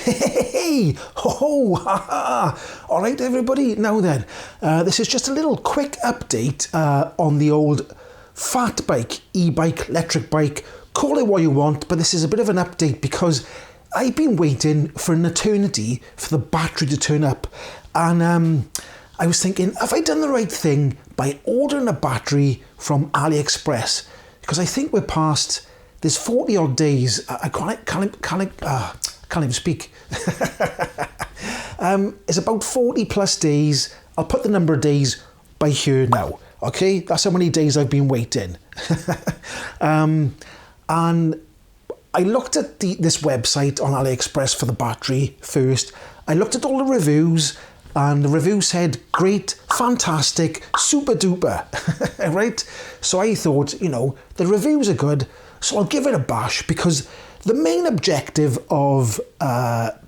Hey, ho, ha, ha. All right, everybody. Now then, this is just a little quick update on the old FATBIKE, e-bike, electric bike. Call it what you want, but this is a bit of an update because I've been waiting for an eternity for the battery to turn up. And I was thinking, have I done the right thing by ordering a battery from Aliexpress? Because I think we're past, there's 40 odd days. I can't even speak. It's about 40 plus days. I'll put the number of days by here now. Okay, that's how many days I've been waiting. And I looked at this website on AliExpress for the battery first. I looked at all the reviews, and the review said, great, fantastic, super duper, right? So I thought, you know, the reviews are good, so I'll give it a bash, because the main objective of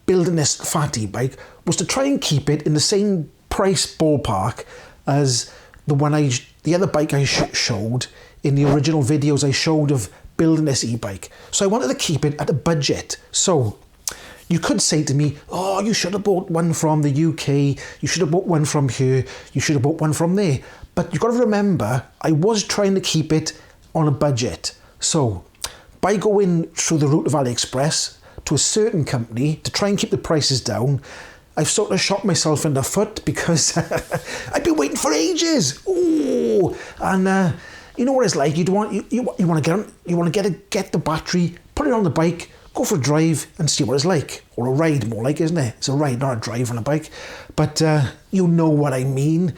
building this fat e-bike was to try and keep it in the same price ballpark as the other bike I showed in the original videos I showed of building this e-bike. So I wanted to keep it at a budget. So you could say to me, oh, you should have bought one from the UK, you should have bought one from here, you should have bought one from there. But you've got to remember, I was trying to keep it on a budget. So by going through the route of AliExpress to a certain company to try and keep the prices down, I've sort of shot myself in the foot because I've been waiting for ages. Ooh, and you know what it's like. You want to get the battery, put it on the bike, go for a drive, and see what it's like, or a ride, more like, isn't it? It's a ride, not a drive on a bike. But you know what I mean.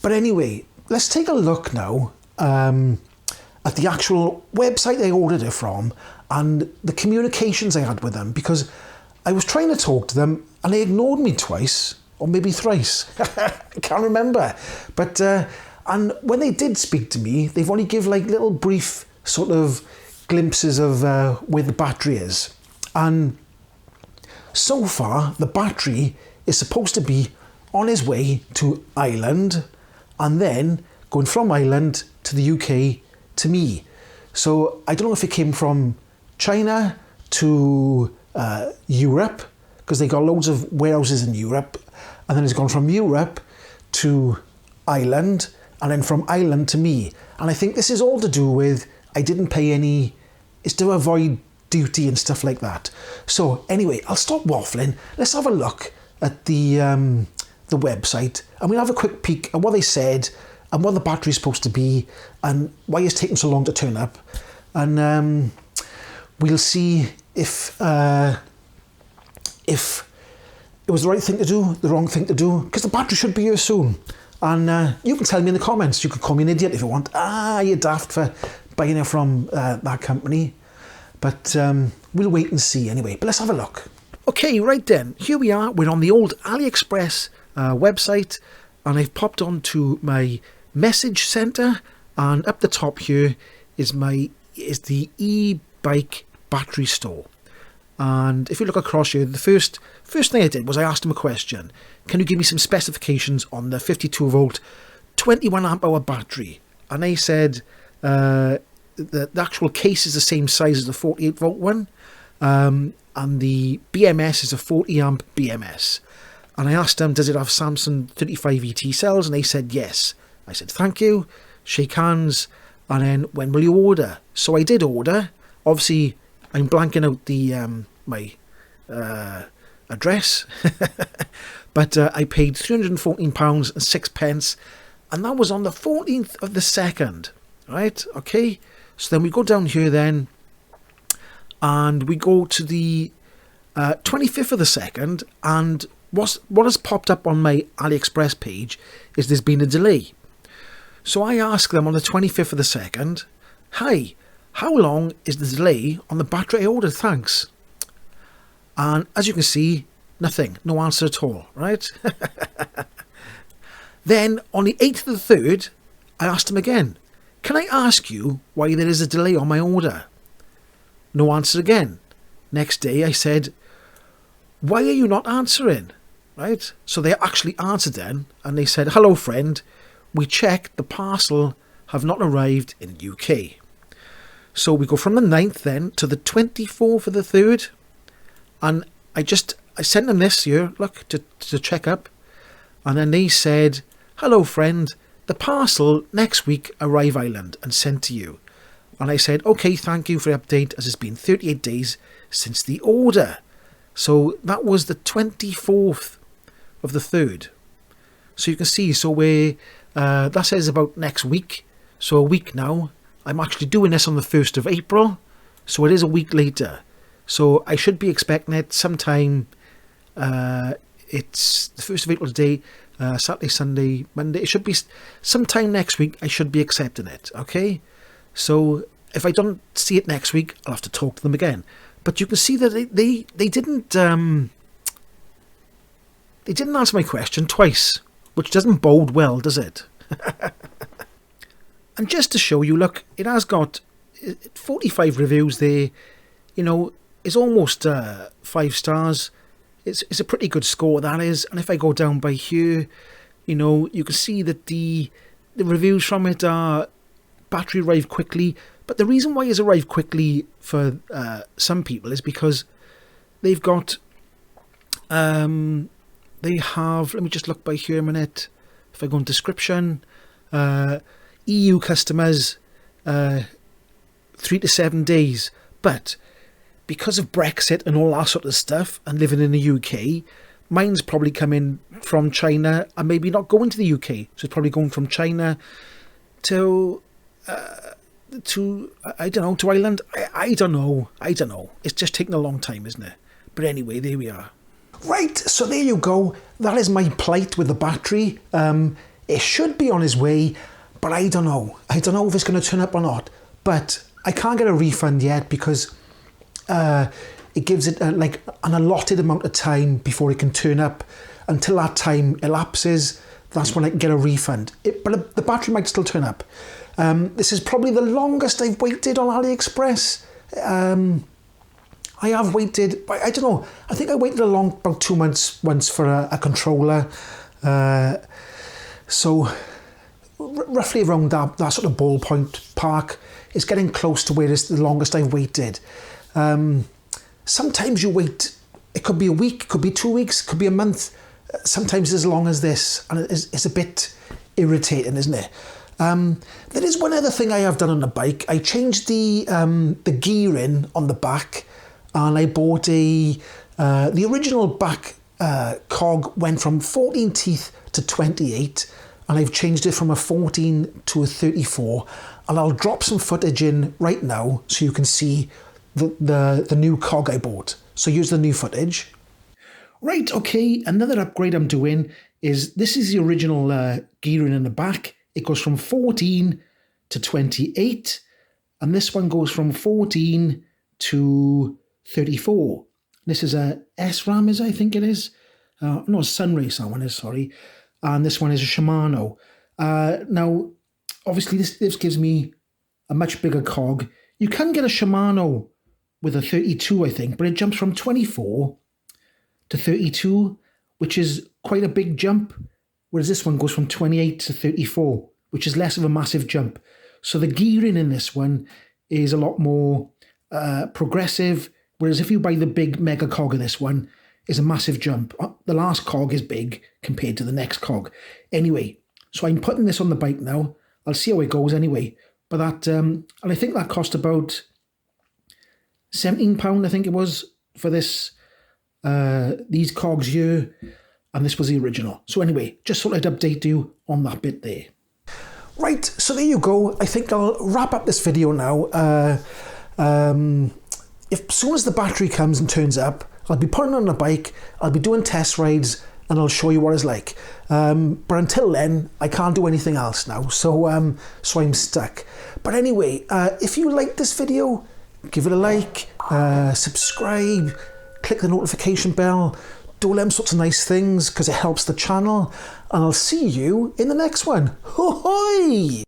But anyway, let's take a look now at the actual website I ordered it from and the communications I had with them, because I was trying to talk to them and they ignored me twice, or maybe thrice. I can't remember. But and when they did speak to me, they've only give like little brief sort of glimpses of where the battery is. And so far, the battery is supposed to be on his way to Ireland and then going from Ireland to the UK to me. So I don't know if it came from China to Europe, because they got loads of warehouses in Europe, and then it's gone from Europe to Ireland, and then from Ireland to me. And I think this is all to do with I didn't pay any, it's to avoid duty and stuff like that. So anyway, I'll stop waffling. Let's have a look at the website, and we'll have a quick peek at what they said and what the battery is supposed to be and why it's taking so long to turn up. And we'll see if it was the right thing to do, the wrong thing to do, because the battery should be here soon. And you can tell me in the comments. You could call me an idiot if you want. You're daft for buying it from that company. But we'll wait and see anyway. But let's have a look. Okay, right then. Here we are. We're on the old AliExpress website. And I've popped onto my message center. And up the top here is the e-bike battery store. And if you look across here, the first thing I did was I asked him a question. Can you give me some specifications on the 52 volt 21 amp hour battery? And they said the actual case is the same size as the 48 volt one, and the BMS is a 40 amp BMS. And I asked them, does it have Samsung 35 ET cells? And they said yes. I said thank you, shake hands, and then when will you order? So I did order. Obviously I'm blanking out the my address, but I paid £314 and 6 pence, and that was on the 14th of the 2nd, right? Okay, so then we go down here then, and we go to the 25th of the 2nd, and what has popped up on my AliExpress page is there's been a delay. So I asked them on the 25th of the 2nd, hi, how long is the delay on the battery I ordered? Thanks. And as you can see, nothing. No answer at all, right? Then on the 8th of the 3rd, I asked him again, can I ask you why there is a delay on my order? No answer again. Next day I said, why are you not answering? Right? So they actually answered then, and they said, hello friend, we checked, the parcel have not arrived in the UK. So we go from the 9th then to the 24th of the 3rd, and I just I sent them this here, look, to check up. And then they said, hello friend, the parcel next week arrive Ireland and sent to you. And I said, okay, thank you for the update, as it's been 38 days since the order. So that was the 24th of the 3rd. So you can see, so that says about next week. So a week now. I'm actually doing this on the 1st of April. So it is a week later. So I should be expecting it sometime. It's the 1st of April today. Saturday, Sunday, Monday. It should be sometime next week. I should be accepting it. Okay. So if I don't see it next week, I'll have to talk to them again. But you can see that they didn't answer my question twice, which doesn't bode well, does it? And just to show you, look, it has got 45 reviews there. You know, it's almost 5 stars. It's a pretty good score, that is. And if I go down by here, you know, you can see that the reviews from it are battery arrived quickly. But the reason why it's arrived quickly for some people is because they've got, they have, let me just look by here a minute. If I go in description, EU customers, 3 to 7 days. But because of Brexit and all that sort of stuff, and living in the UK, mine's probably coming from China and maybe not going to the UK. So it's probably going from China to I don't know, to Ireland. I don't know. It's just taking a long time, isn't it? But anyway, there we are. Right, so there you go. That is my plight with the battery. It should be on its way, but I don't know. I don't know if it's going to turn up or not. But I can't get a refund yet because it gives it like an allotted amount of time before it can turn up. Until that time elapses, that's when I can get a refund. But the battery might still turn up. This is probably the longest I've waited on AliExpress. I have waited, I don't know, I think I waited about 2 months once for a controller. So roughly around that sort of ballpoint park. It's getting close to where it's the longest I've waited. Sometimes you wait, it could be a week, it could be 2 weeks, it could be a month. Sometimes as long as this, and it's a bit irritating, isn't it? There is one other thing I have done on the bike. I changed the gearing on the back, and I bought the original back cog went from 14 teeth to 28, and I've changed it from a 14 to a 34, and I'll drop some footage in right now so you can see the new cog I bought. So here's the new footage. Right, okay, another upgrade I'm doing is, this is the original gearing in the back. It goes from 14 to 28, and this one goes from 14 to 34. This is a SRAM, I think it is. No, Sunrace, that one is, sorry. And this one is a Shimano. Now, obviously, this gives me a much bigger cog. You can get a Shimano with a 32, I think, but it jumps from 24 to 32, which is quite a big jump. Whereas this one goes from 28 to 34, which is less of a massive jump. So the gearing in this one is a lot more progressive. Whereas if you buy the big mega cog of this one, is a massive jump. The last cog is big compared to the next cog. Anyway, so I'm putting this on the bike now. I'll see how it goes anyway. But that, and I think that cost about £17, I think it was, for this, these cogs here. And this was the original. So anyway, just thought I'd update you on that bit there. Right, so there you go. I think I'll wrap up this video now. As soon as the battery comes and turns up, I'll be putting it on a bike, I'll be doing test rides, and I'll show you what it's like. But until then, I can't do anything else now, so I'm stuck. But anyway, if you like this video, give it a like, subscribe, click the notification bell, do all them sorts of nice things because it helps the channel, and I'll see you in the next one. Ho-hoi!